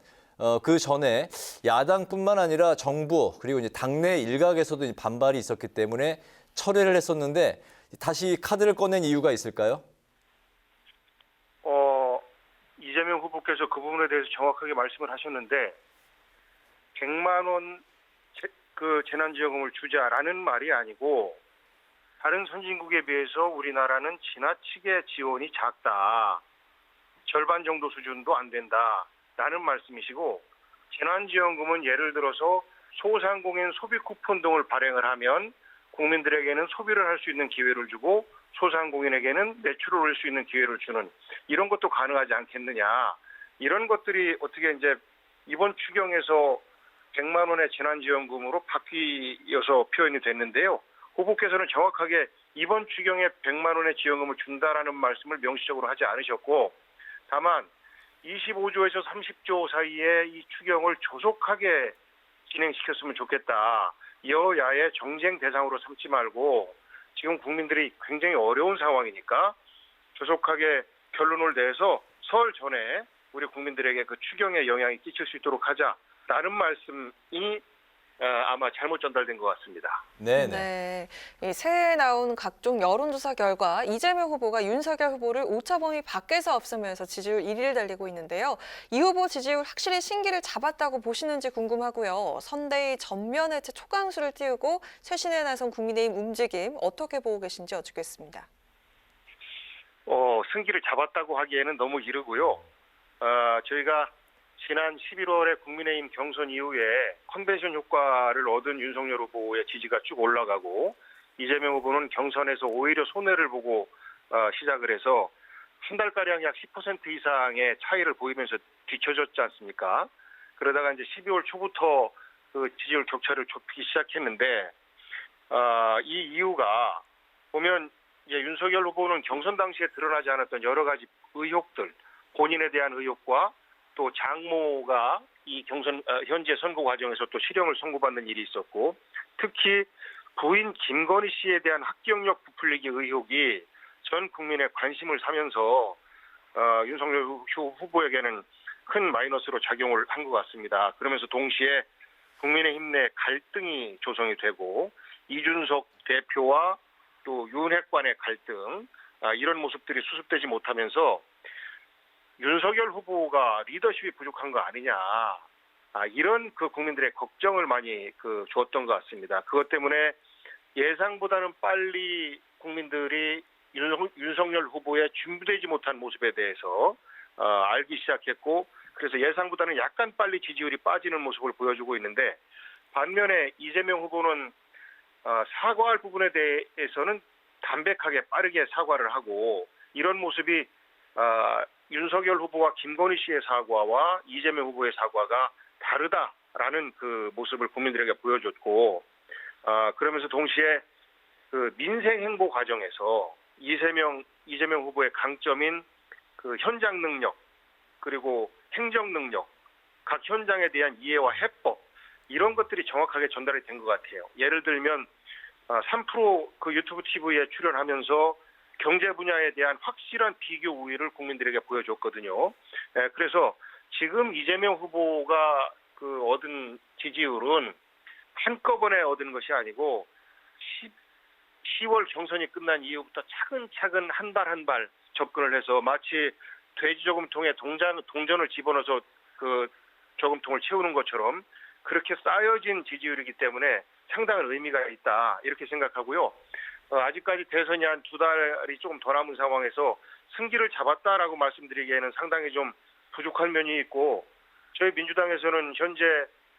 그 전에 야당뿐만 아니라 정부 그리고 이제 당내 일각에서도 반발이 있었기 때문에 철회를 했었는데 다시 카드를 꺼낸 이유가 있을까요? 이재명 후보께서 그 부분에 대해서 정확하게 말씀을 하셨는데 100만 원 재난지원금을 주자라는 말이 아니고 다른 선진국에 비해서 우리나라는 지나치게 지원이 작다. 절반 정도 수준도 안 된다라는 말씀이시고 재난지원금은 예를 들어서 소상공인 소비 쿠폰 등을 발행을 하면 국민들에게는 소비를 할 수 있는 기회를 주고 소상공인에게는 매출을 올릴 수 있는 기회를 주는 이런 것도 가능하지 않겠느냐. 이런 것들이 어떻게 이제 이번 추경에서 100만 원의 재난지원금으로 바뀌어서 표현이 됐는데요. 후보께서는 정확하게 이번 추경에 100만 원의 지원금을 준다라는 말씀을 명시적으로 하지 않으셨고 다만 25조에서 30조 사이에 이 추경을 조속하게 진행시켰으면 좋겠다. 여야의 정쟁 대상으로 삼지 말고 지금 국민들이 굉장히 어려운 상황이니까 조속하게 결론을 내서 설 전에 우리 국민들에게 그 추경에 영향이 끼칠 수 있도록 하자라는 말씀이 아마 잘못 전달된 것 같습니다. 네. 이 새해 나온 각종 여론조사 결과 이재명 후보가 윤석열 후보를 오차 범위 밖에서 앞서면서 지지율 1위를 달리고 있는데요. 이 후보 지지율 확실히 신기를 잡았다고 보시는지 궁금하고요. 선대위 전면 해체 초강수를 띄우고 쇄신에 나선 국민의힘 움직임 어떻게 보고 계신지 여쭙겠습니다. 승기를 잡았다고 하기에는 너무 이르고요. 저희가 지난 11월에 국민의힘 경선 이후에 컨벤션 효과를 얻은 윤석열 후보의 지지가 쭉 올라가고 이재명 후보는 경선에서 오히려 손해를 보고 시작을 해서 한 달가량 약 10% 이상의 차이를 보이면서 뒤처졌지 않습니까? 그러다가 이제 12월 초부터 그 지지율 격차를 좁히기 시작했는데 이 이유가 보면 이제 윤석열 후보는 경선 당시에 드러나지 않았던 여러 가지 의혹들, 본인에 대한 의혹과 또 장모가 이 현재 선거 과정에서 또 실형을 선고받는 일이 있었고 특히 부인 김건희 씨에 대한 학경력 부풀리기 의혹이 전 국민의 관심을 사면서 윤석열 후보에게는 큰 마이너스로 작용을 한 것 같습니다. 그러면서 동시에 국민의힘 내 갈등이 조성이 되고 이준석 대표와 또 윤핵관의 갈등 이런 모습들이 수습되지 못하면서 윤석열 후보가 리더십이 부족한 거 아니냐 이런 그 국민들의 걱정을 많이 주었던 것 같습니다. 그것 때문에 예상보다는 빨리 국민들이 윤석열 후보의 준비되지 못한 모습에 대해서 알기 시작했고 그래서 예상보다는 약간 빨리 지지율이 빠지는 모습을 보여주고 있는데 반면에 이재명 후보는 사과할 부분에 대해서는 담백하게 빠르게 사과를 하고 이런 모습이 윤석열 후보와 김건희 씨의 사과와 이재명 후보의 사과가 다르다라는 그 모습을 국민들에게 보여줬고 그러면서 동시에 그 민생 행보 과정에서 이재명 후보의 강점인 그 현장 능력 그리고 행정 능력, 각 현장에 대한 이해와 해법 이런 것들이 정확하게 전달이 된 것 같아요. 예를 들면 3프로 그 유튜브 TV에 출연하면서 경제 분야에 대한 확실한 비교 우위를 국민들에게 보여줬거든요. 그래서 지금 이재명 후보가 그 얻은 지지율은 한꺼번에 얻은 것이 아니고 10월 경선이 끝난 이후부터 차근차근 한 발 한 발 접근을 해서 마치 돼지 저금통에 동전을 집어넣어서 그 저금통을 채우는 것처럼 그렇게 쌓여진 지지율이기 때문에 상당한 의미가 있다 이렇게 생각하고요. 아직까지 대선이 한 2달이 조금 더 남은 상황에서 승기를 잡았다라고 말씀드리기에는 상당히 좀 부족한 면이 있고 저희 민주당에서는 현재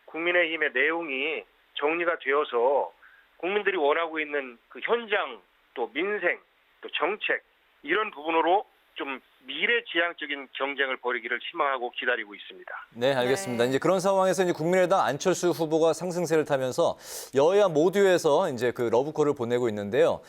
국민의힘의 내용이 정리가 되어서 국민들이 원하고 있는 그 현장 또 민생 또 정책 이런 부분으로 좀 미래지향적인 경쟁을 벌이기를 희망하고 기다리고 있습니다. 네, 알겠습니다. 이제 그런 상황에서 이제 국민의당 안철수 후보가 상승세를 타면서 여야 모두에서 이제 그 러브콜을 보내고 있는데요.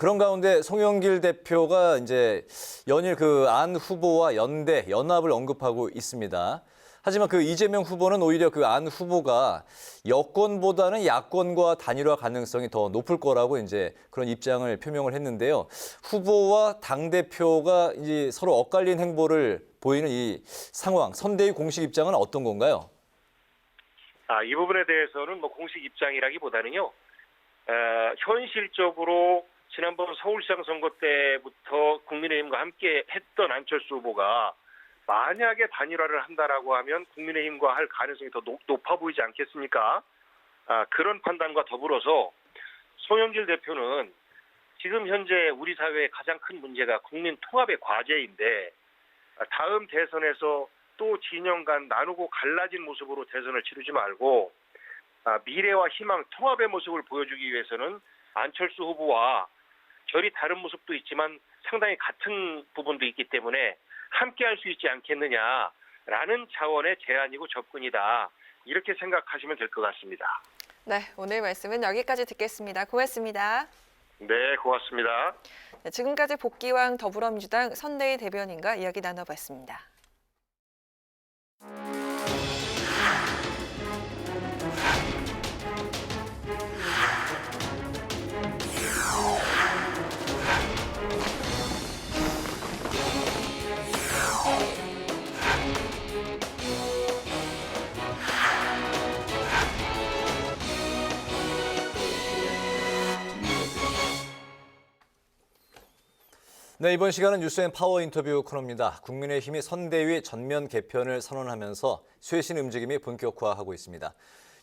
그런 가운데 송영길 대표가 이제 연일 그 안 후보와 연합을 언급하고 있습니다. 하지만 그 이재명 후보는 오히려 그 안 후보가 여권보다는 야권과 단일화 가능성이 더 높을 거라고 이제 그런 입장을 표명을 했는데요. 후보와 당대표가 이제 서로 엇갈린 행보를 보이는 이 상황, 선대위 공식 입장은 어떤 건가요? 이 부분에 대해서는 뭐 공식 입장이라기보다는요. 현실적으로 지난번 서울시장 선거 때부터 국민의힘과 함께 했던 안철수 후보가 만약에 단일화를 한다라고 하면 국민의힘과 할 가능성이 더 높아 보이지 않겠습니까? 그런 판단과 더불어서 송영길 대표는 지금 현재 우리 사회의 가장 큰 문제가 국민 통합의 과제인데 다음 대선에서 또 진영 간 나누고 갈라진 모습으로 대선을 치르지 말고 미래와 희망, 통합의 모습을 보여주기 위해서는 안철수 후보와 결이 다른 모습도 있지만 상당히 같은 부분도 있기 때문에 함께 할 수 있지 않겠느냐라는 차원의 제안이고 접근이다. 이렇게 생각하시면 될 것 같습니다. 네, 오늘 말씀은 여기까지 듣겠습니다. 고맙습니다. 네, 고맙습니다. 네, 지금까지 복귀왕 더불어민주당 선대위 대변인과 이야기 나눠봤습니다. 네, 이번 시간은 뉴스앤파워 인터뷰 코너입니다. 국민의힘이 선대위 전면 개편을 선언하면서 쇄신 움직임이 본격화하고 있습니다.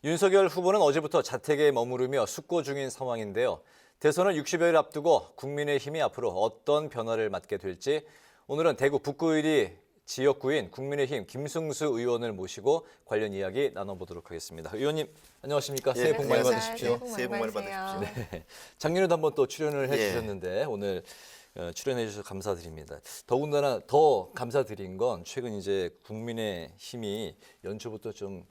윤석열 후보는 어제부터 자택에 머무르며 숙고 중인 상황인데요. 대선을 60여일 앞두고 국민의힘이 앞으로 어떤 변화를 맞게 될지 오늘은 대구 북구 1위 지역구인 국민의힘 김승수 의원을 모시고 관련 이야기 나눠보도록 하겠습니다. 의원님 안녕하십니까? 새해 복 많이 받으십시오. 새해 복 많이 받으십시오. 네, 작년에도 한번 또 출연을 해주셨는데 오늘 출연해 주셔서 감사드립니다. 더군다나 더 감사드린 건 최근 이제 국민의힘이 연초부터 좀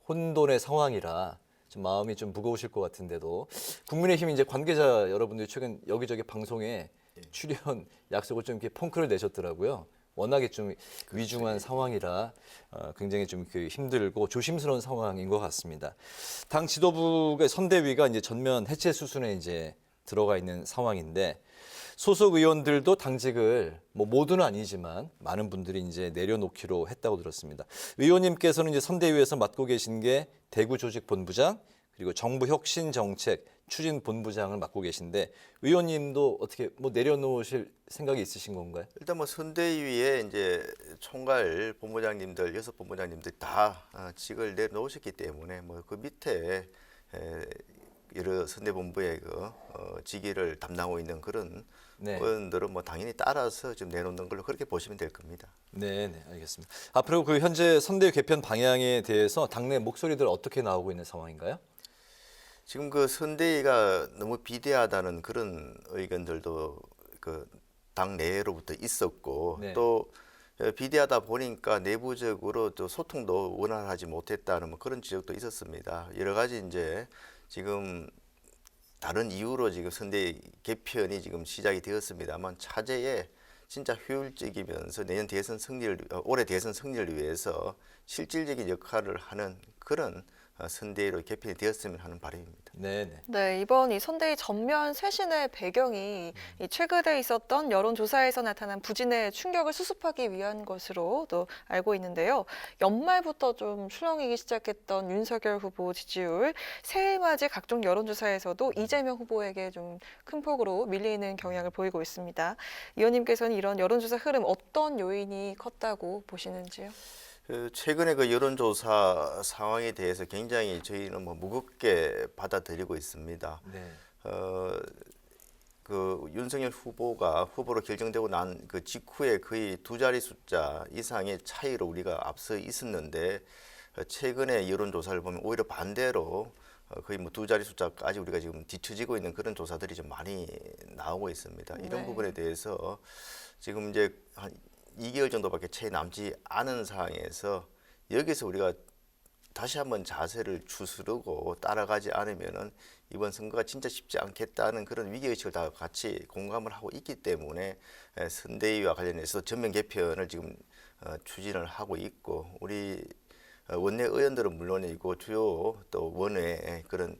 혼돈의 상황이라 좀 마음이 좀 무거우실 것 같은데도 국민의힘 이제 관계자 여러분들이 최근 여기저기 방송에 출연 약속을 좀 이렇게 펑크를 내셨더라고요. 워낙에 좀 위중한 상황이라 굉장히 좀 힘들고 조심스러운 상황인 것 같습니다. 당 지도부의 선대위가 이제 전면 해체 수순에 이제 들어가 있는 상황인데 소속 의원들도 당직을 모두는 아니지만 많은 분들이 이제 내려놓기로 했다고 들었습니다. 의원님께서는 이제 선대위에서 맡고 계신 게 대구 조직 본부장 그리고 정부 혁신 정책 추진 본부장을 맡고 계신데 의원님도 어떻게 내려놓으실 생각이 있으신 건가요? 일단 선대위에 이제 총괄 본부장님들 6본부장님들 다 직을 내놓으셨기 때문에 그 밑에 여러 선대본부의 직위를 담당하고 있는 그런 의원들은 당연히 따라서 좀 내놓는 걸로 그렇게 보시면 될 겁니다. 네, 알겠습니다. 앞으로 그 현재 선대위 개편 방향에 대해서 당내 목소리들 어떻게 나오고 있는 상황인가요? 지금 그 선대위가 너무 비대하다는 그런 의견들도 그 당 내로부터 있었고 또 비대하다 보니까 내부적으로 또 소통도 원활하지 못했다는 그런 지적도 있었습니다. 여러 가지 이제 지금 다른 이유로 지금 선대위 개편이 지금 시작이 되었습니다만 차제에 진짜 효율적이면서 내년 대선 승리를 올해 대선 승리를 위해서 실질적인 역할을 하는 그런 선대위로 개편이 되었으면 하는 바람입니다. 네, 이번 이 선대위 전면 쇄신의 배경이 이 최근에 있었던 여론조사에서 나타난 부진의 충격을 수습하기 위한 것으로도 알고 있는데요. 연말부터 좀 출렁이기 시작했던 윤석열 후보 지지율, 새해 맞이 각종 여론조사에서도 이재명 후보에게 좀 큰 폭으로 밀리는 경향을 보이고 있습니다. 의원님께서는 이런 여론조사 흐름 어떤 요인이 컸다고 보시는지요? 최근에 그 여론조사 상황에 대해서 굉장히 저희는 무겁게 받아들이고 있습니다. 그 윤석열 후보가 후보로 결정되고 난 그 직후에 거의 두 자리 숫자 이상의 차이로 우리가 앞서 있었는데 최근에 여론조사를 보면 오히려 반대로 거의 두 자리 숫자까지 우리가 지금 뒤처지고 있는 그런 조사들이 좀 많이 나오고 있습니다. 이런 부분에 대해서 지금 이제 한 2개월 정도밖에 채 남지 않은 상황에서 여기서 우리가 다시 한번 자세를 추스르고 따라가지 않으면은 이번 선거가 진짜 쉽지 않겠다는 그런 위기의식을 다 같이 공감을 하고 있기 때문에 선대위와 관련해서 전면 개편을 지금 추진을 하고 있고 우리 원내 의원들은 물론이고 주요 또 원외 그런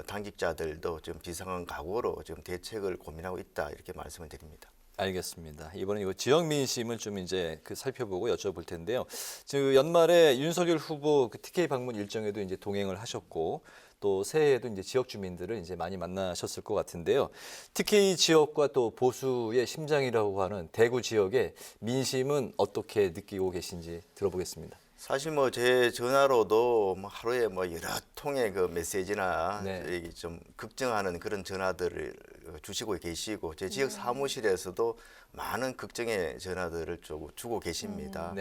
당직자들도 지금 비상한 각오로 지금 대책을 고민하고 있다 이렇게 말씀을 드립니다. 알겠습니다. 이번에 이거 지역 민심을 좀 이제 살펴보고 여쭤볼 텐데요. 지금 연말에 윤석열 후보 TK 방문 일정에도 이제 동행을 하셨고 또 새해에도 이제 지역 주민들을 이제 많이 만나셨을 것 같은데요. TK 지역과 또 보수의 심장이라고 하는 대구 지역의 민심은 어떻게 느끼고 계신지 들어보겠습니다. 사실 제 전화로도 하루에 여러 통의 그 메시지나 좀 걱정하는 그런 전화들을 주시고 계시고 제 지역 사무실에서도 많은 걱정의 전화들을 주고 계십니다.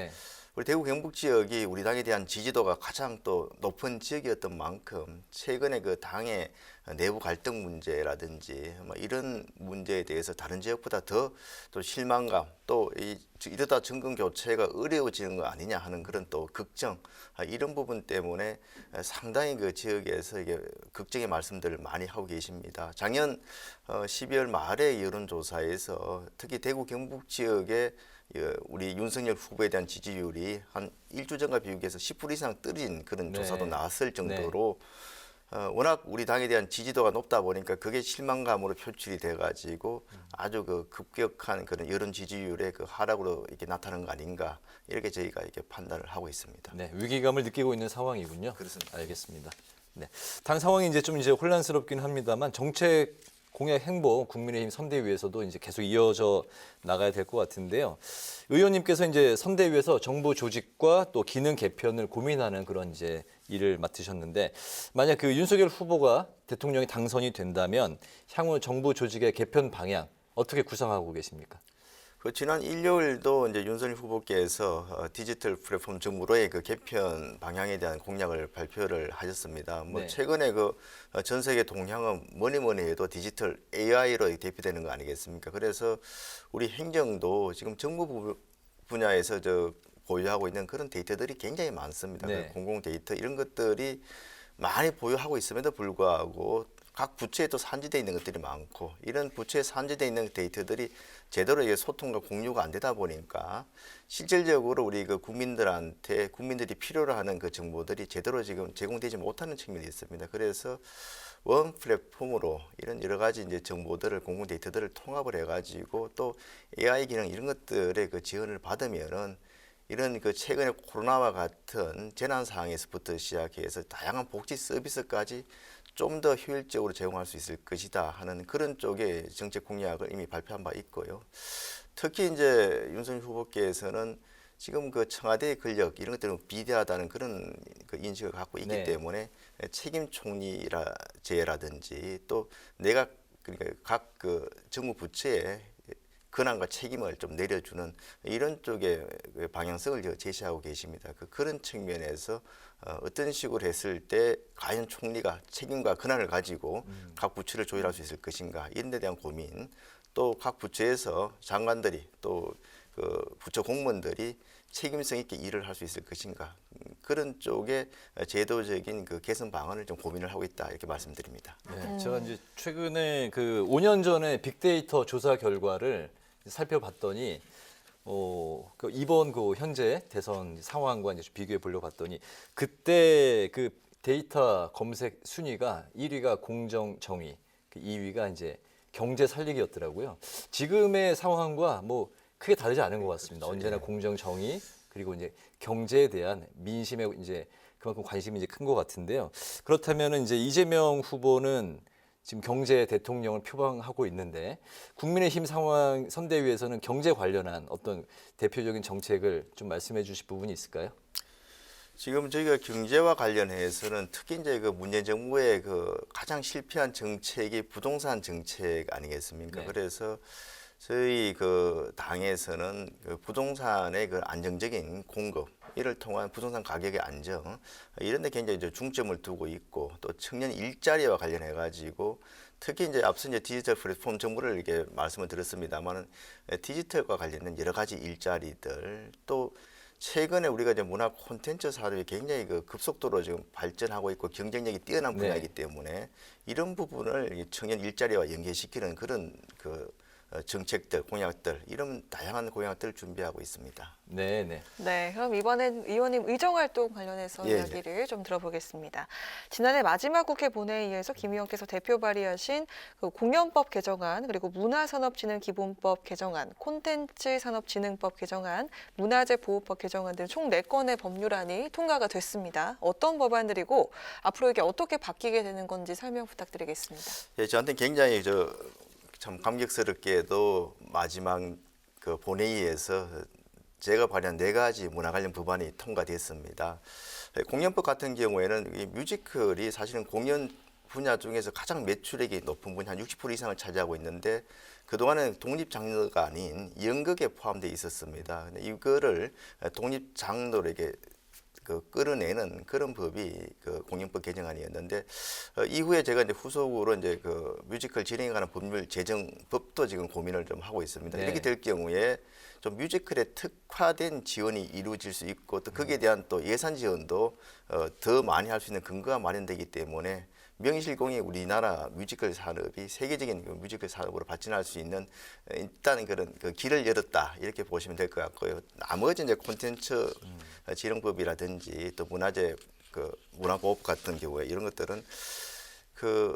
우리 대구 경북 지역이 우리 당에 대한 지지도가 가장 또 높은 지역이었던 만큼 최근에 그 당의 내부 갈등 문제라든지 이런 문제에 대해서 다른 지역보다 더 또 실망감 또 이러다 정권 교체가 어려워지는 거 아니냐 하는 그런 또 걱정 이런 부분 때문에 상당히 그 지역에서 이게 걱정의 말씀들을 많이 하고 계십니다. 작년 12월 말에 여론조사에서 특히 대구 경북 지역에 우리 윤석열 후보에 대한 지지율이 한 1주 전과 비교해서 10% 이상 떨어진 그런 조사도 나왔을 정도로 워낙 우리 당에 대한 지지도가 높다 보니까 그게 실망감으로 표출이 돼가지고 아주 그 급격한 그런 여론 지지율의 그 하락으로 이렇게 나타나는 거 아닌가 이렇게 저희가 이렇게 판단을 하고 있습니다. 네, 위기감을 느끼고 있는 상황이군요. 그렇습니다. 알겠습니다. 네, 당 상황이 이제 혼란스럽긴 합니다만 정책 공약 행보 국민의힘 선대위에서도 이제 계속 이어져 나가야 될 것 같은데요. 의원님께서 이제 선대위에서 정부 조직과 또 기능 개편을 고민하는 그런 이제 일을 맡으셨는데 만약 그 윤석열 후보가 대통령이 당선이 된다면 향후 정부 조직의 개편 방향 어떻게 구상하고 계십니까? 그 지난 일요일도 이제 윤석열 후보께서 디지털 플랫폼 정부로의 그 개편 방향에 대한 공약을 발표를 하셨습니다. 뭐 네. 최근에 그 전 세계 동향은 뭐니 해도 디지털 AI로 대표되는 거 아니겠습니까? 그래서 우리 행정도 지금 정부 분야에서 보유하고 있는 그런 데이터들이 굉장히 많습니다. 네. 공공 데이터 이런 것들이 많이 보유하고 있음에도 불구하고 각 부처에 또 산지되어 있는 것들이 많고 이런 부처에 산지되어 있는 데이터들이 제대로 소통과 공유가 안 되다 보니까 실질적으로 우리 그 국민들한테 국민들이 필요로 하는 그 정보들이 제대로 지금 제공되지 못하는 측면이 있습니다. 그래서 원 플랫폼으로 이런 여러 가지 이제 정보들을 공공 데이터들을 통합을 해가지고 또 AI 기능 이런 것들의 그 지원을 받으면은 이런 그 최근에 코로나와 같은 재난 상황에서부터 시작해서 다양한 복지 서비스까지 좀 더 효율적으로 제공할 수 있을 것이다 하는 그런 쪽의 정책 공약을 이미 발표한 바 있고요. 특히 이제 윤석열 후보께서는 지금 그 청와대의 권력 이런 것들은 비대하다는 그런 그 인식을 갖고 있기 네. 때문에 책임 총리제라든지 또 내각 그러니까 각 그 정부 부처에 권한과 책임을 좀 내려주는 이런 쪽의 방향성을 제시하고 계십니다. 그런 측면에서 어떤 식으로 했을 때 과연 총리가 책임과 권한을 가지고 각 부처를 조율할 수 있을 것인가 이런 데 대한 고민 또 각 부처에서 장관들이 또 그 부처 공무원들이 책임성 있게 일을 할 수 있을 것인가 그런 쪽에 제도적인 그 개선 방안을 좀 고민을 하고 있다 이렇게 말씀드립니다. 네, 제가 이제 최근에 그 5년 전에 빅데이터 조사 결과를 살펴봤더니 그 이번 그 현재 대선 상황과 이제 비교해 보려고 봤더니 그때 그 데이터 검색 순위가 1위가 공정 정의, 그 2위가 이제 경제 살리기였더라고요. 지금의 상황과 뭐 크게 다르지 않은 것 같습니다. 언제나 공정 정의 그리고 이제 경제에 대한 민심에 이제 그만큼 관심이 이제 큰 것 같은데요. 그렇다면 이제 이재명 후보는 지금 경제 대통령을 표방하고 있는데 국민의힘 상황 선대위에서는 경제 관련한 어떤 대표적인 정책을 좀 말씀해 주실 부분이 있을까요? 지금 저희가 경제와 관련해서는 특히 이제 그 문재인 정부의 그 가장 실패한 정책이 부동산 정책 아니겠습니까? 네. 그래서 저희 그 당에서는 그 부동산의 그 안정적인 공급 이를 통한 부동산 가격의 안정 이런 데 굉장히 이제 중점을 두고 있고 또 청년 일자리와 관련해 가지고 특히 이제 앞서 이제 디지털 플랫폼 정보를 이렇게 말씀을 드렸습니다만은 디지털과 관련된 여러 가지 일자리들 또 최근에 우리가 이제 문화 콘텐츠 산업이 굉장히 그 급속도로 지금 발전하고 있고 경쟁력이 뛰어난 분야이기 때문에 이런 부분을 청년 일자리와 연계시키는 그런 그 정책들, 공약들 이런 다양한 공약들을 준비하고 있습니다. 네. 네, 그럼 이번엔 의원님 의정활동 관련해서 예, 이야기를 좀 들어보겠습니다. 지난해 마지막 국회 본회의에서 김 의원께서 대표 발의하신 그 공연법 개정안, 그리고 문화산업진흥기본법 개정안, 콘텐츠산업진흥법 개정안, 문화재보호법 개정안 등 총 4건의 법률안이 통과가 됐습니다. 어떤 법안들이고 앞으로 이게 어떻게 바뀌게 되는 건지 설명 부탁드리겠습니다. 예, 저한테는 굉장히 참 감격스럽게도 마지막 그 본회의에서 제가 발의한 4가지 문화 관련 법안이 통과됐습니다. 공연법 같은 경우에는 이 뮤지컬이 사실은 공연 분야 중에서 가장 매출액이 높은 분야 한 60% 이상을 차지하고 있는데 그동안은 독립 장르가 아닌 연극에 포함되어 있었습니다. 근데 이거를 독립 장르에게 끌어내는 그런 법이 그 공연법 개정안이었는데 이후에 제가 이제 후속으로 이제 그 뮤지컬 진행에 관한 법률 제정법도 지금 고민을 좀 하고 있습니다. 네. 이렇게 될 경우에 좀 뮤지컬에 특화된 지원이 이루어질 수 있고 또 거기에 대한 또 예산 지원도 더 많이 할 수 있는 근거가 마련되기 때문에 명실공히 우리나라 뮤지컬 산업이 세계적인 뮤지컬 산업으로 발전할 수 있는 일단 그런 그 길을 열었다 이렇게 보시면 될 것 같고요. 나머지 이제 콘텐츠 지능법이라든지 또 문화재 그 문화보호법 같은 경우에 이런 것들은 그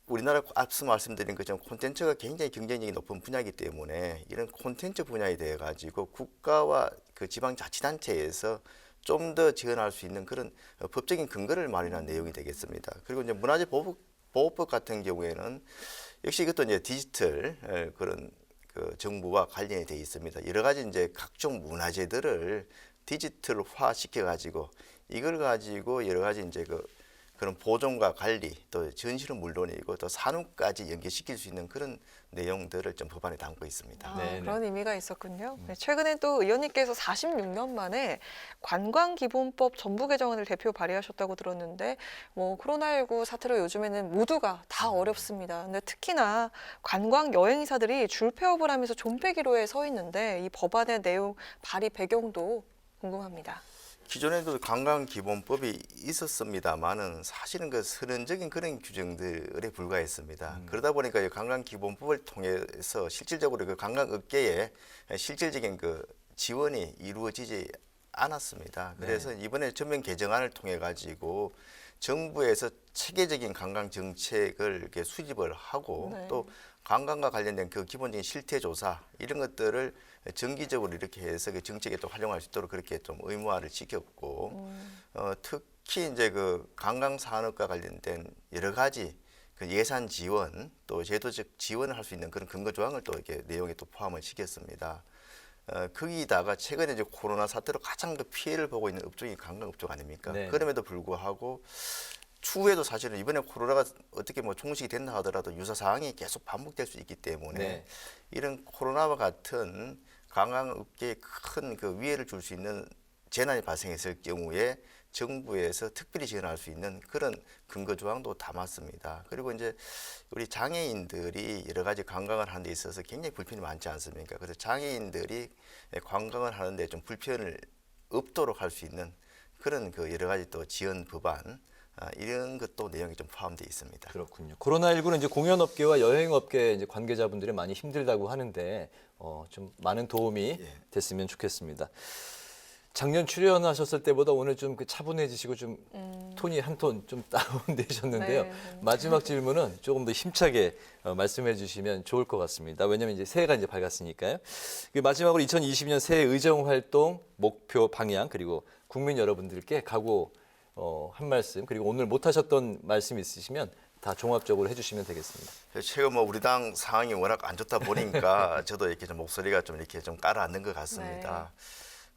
우리나라 앞서 말씀드린 것처럼 콘텐츠가 굉장히 경쟁력이 높은 분야이기 때문에 이런 콘텐츠 분야에 대해 가지고 국가와 그 지방자치단체에서 좀 더 지원할 수 있는 그런 법적인 근거를 마련한 내용이 되겠습니다. 그리고 이제 문화재보호법 같은 경우에는 역시 이것도 이제 디지털 그런 그 정부와 관련이 돼 있습니다. 여러 가지 이제 각종 문화재들을 디지털화 시켜가지고 이걸 가지고 여러 가지 이제 그런 보존과 관리 또 전시는 물론이고 또 산업까지 연계시킬 수 있는 그런 내용들을 좀 법안에 담고 있습니다. 그런 의미가 있었군요. 네, 최근에 또 의원님께서 46년 만에 관광기본법 전부 개정안을 대표 발의하셨다고 들었는데 뭐 코로나19 사태로 요즘에는 모두가 다 어렵습니다. 근데 특히나 관광 여행사들이 줄폐업을 하면서 존폐기로에 서 있는데 이 법안의 내용 발의 배경도 궁금합니다. 기존에도 관광기본법이 있었습니다만은 사실은 그 선언적인 그런 규정들에 불과했습니다. 그러다 보니까 이 관광기본법을 통해서 실질적으로 그 관광업계에 실질적인 그 지원이 이루어지지 않았습니다. 그래서 이번에 전면 개정안을 통해 가지고 정부에서 체계적인 관광 정책을 이렇게 수립을 하고 또 관광과 관련된 그 기본적인 실태 조사 이런 것들을 정기적으로 이렇게 해서 그 정책에 또 활용할 수 있도록 그렇게 좀 의무화를 시켰고 특히 이제 그 관광 산업과 관련된 여러 가지 그 예산 지원 또 제도적 지원을 할 수 있는 그런 근거 조항을 또 이렇게 내용에 또 포함을 시켰습니다. 거기다가 최근에 이제 코로나 사태로 가장 그 피해를 보고 있는 업종이 관광업종 아닙니까? 그럼에도 불구하고 추후에도 사실은 이번에 코로나가 어떻게 뭐 종식이 된다 하더라도 유사 사항이 계속 반복될 수 있기 때문에 이런 코로나와 같은 관광업계에 큰 그 위해를 줄 수 있는 재난이 발생했을 경우에 정부에서 특별히 지원할 수 있는 그런 근거 조항도 담았습니다. 그리고 이제 우리 장애인들이 여러 가지 관광을 하는 데 있어서 굉장히 불편이 많지 않습니까? 그래서 장애인들이 관광을 하는데 좀 불편을 없도록 할 수 있는 그런 그 여러 가지 또 지원 법안 이런 것도 내용이 좀 포함되어 있습니다. 그렇군요. 코로나19는 이제 공연업계와 여행업계 이제 관계자분들이 많이 힘들다고 하는데 좀 많은 도움이 됐으면 좋겠습니다. 작년 출연하셨을 때보다 오늘 좀 차분해지시고 좀 톤이 한 톤 좀 다운되셨는데요. 마지막 질문은 조금 더 힘차게 말씀해 주시면 좋을 것 같습니다. 왜냐하면 이제 새해가 이제 밝았으니까요. 마지막으로 2022년 새해 의정 활동 목표 방향 그리고 국민 여러분들께 각오 한 말씀 그리고 오늘 못하셨던 말씀 있으시면 다 종합적으로 해주시면 되겠습니다. 최근 뭐 우리 당 상황이 워낙 안 좋다 보니까 저도 이렇게 좀 목소리가 좀 이렇게 좀 가라앉는 것 같습니다.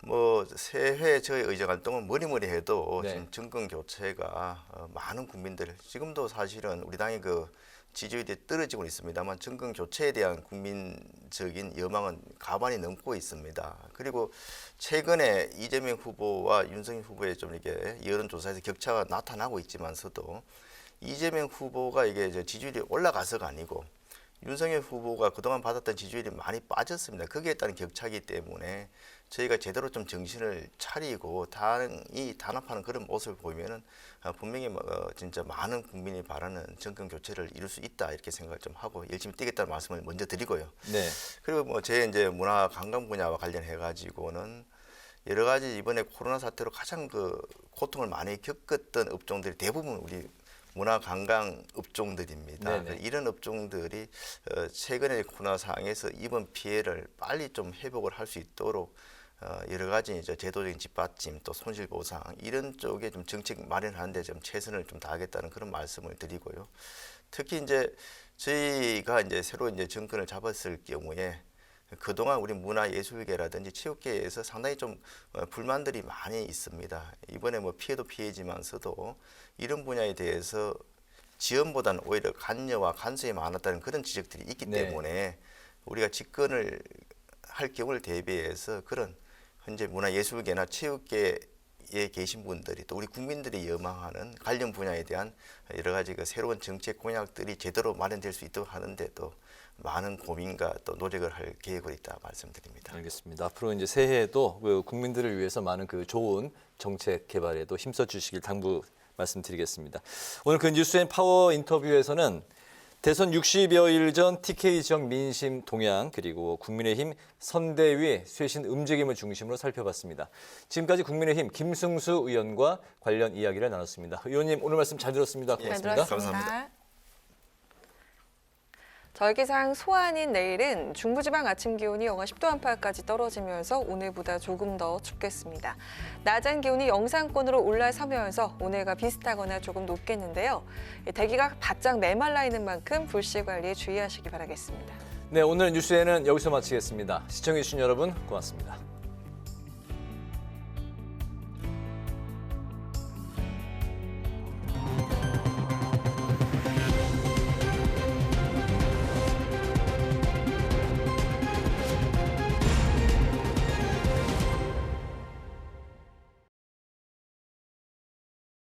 뭐 새해 저희 의정 활동은 뭐니뭐니 해도 지금 정권 교체가 많은 국민들 지금도 사실은 우리 당의 그 지지율이 떨어지고 있습니다만 정권 교체에 대한 국민적인 여망은 가반이 넘고 있습니다. 그리고 최근에 이재명 후보와 윤석열 후보의 좀 이렇게 여론조사에서 격차가 나타나고 있지만서도 이재명 후보가 이게 이제 지지율이 올라가서가 아니고 윤석열 후보가 그동안 받았던 지지율이 많이 빠졌습니다. 거기에 따른 격차이기 때문에 저희가 제대로 좀 정신을 차리고 당이 단합하는 그런 모습을 보이면은 분명히 진짜 많은 국민이 바라는 정권 교체를 이룰 수 있다 이렇게 생각을 좀 하고 열심히 뛰겠다는 말씀을 먼저 드리고요. 그리고 뭐 제 이제 문화 관광 분야와 관련해 가지고는 여러 가지 이번에 코로나 사태로 가장 그 고통을 많이 겪었던 업종들이 대부분 우리 문화 관광 업종들입니다. 이런 업종들이 최근에 코로나 상황에서 입은 피해를 빨리 좀 회복을 할 수 있도록 여러 가지 이제 제도적인 뒷받침 또 손실 보상 이런 쪽에 좀 정책 마련하는데 좀 최선을 좀 다하겠다는 그런 말씀을 드리고요. 특히 이제 저희가 이제 새로 이제 정권을 잡았을 경우에 그동안 우리 문화예술계라든지 체육계에서 상당히 좀 불만들이 많이 있습니다. 이번에 뭐 피해도 피해지만서도 이런 분야에 대해서 지원보다는 오히려 관여와 간섭이 많았다는 그런 지적들이 있기 때문에 우리가 집권을 할 경우를 대비해서 그런 현재 문화예술계나 체육계에 계신 분들이 또 우리 국민들이 여망하는 관련 분야에 대한 여러 가지 그 새로운 정책 공약들이 제대로 마련될 수 있도록 하는데 또 많은 고민과 또 노력을 할 계획으로 있다 말씀드립니다. 알겠습니다. 앞으로 이제 새해에도 그 국민들을 위해서 많은 그 좋은 정책 개발에도 힘써 주시길 당부 말씀드리겠습니다. 오늘 그 뉴스앤파워 인터뷰에서는 대선 60여일 전 TK 지역 민심 동향 그리고 국민의힘 선대위 쇄신 움직임을 중심으로 살펴봤습니다. 지금까지 국민의힘 김승수 의원과 관련 이야기를 나눴습니다. 의원님 오늘 말씀 잘 들었습니다. 고맙습니다. 감사합니다. 절기상 소환인 내일은 중부지방 아침 기온이 영하 10도 안팎까지 떨어지면서 오늘보다 조금 더 춥겠습니다. 낮은 기온이 영상권으로 올라서면서 오늘과 비슷하거나 조금 높겠는데요. 대기가 바짝 메말라 있는 만큼 불씨 관리에 주의하시기 바라겠습니다. 네, 오늘 뉴스에는 여기서 마치겠습니다. 시청해주신 여러분 고맙습니다.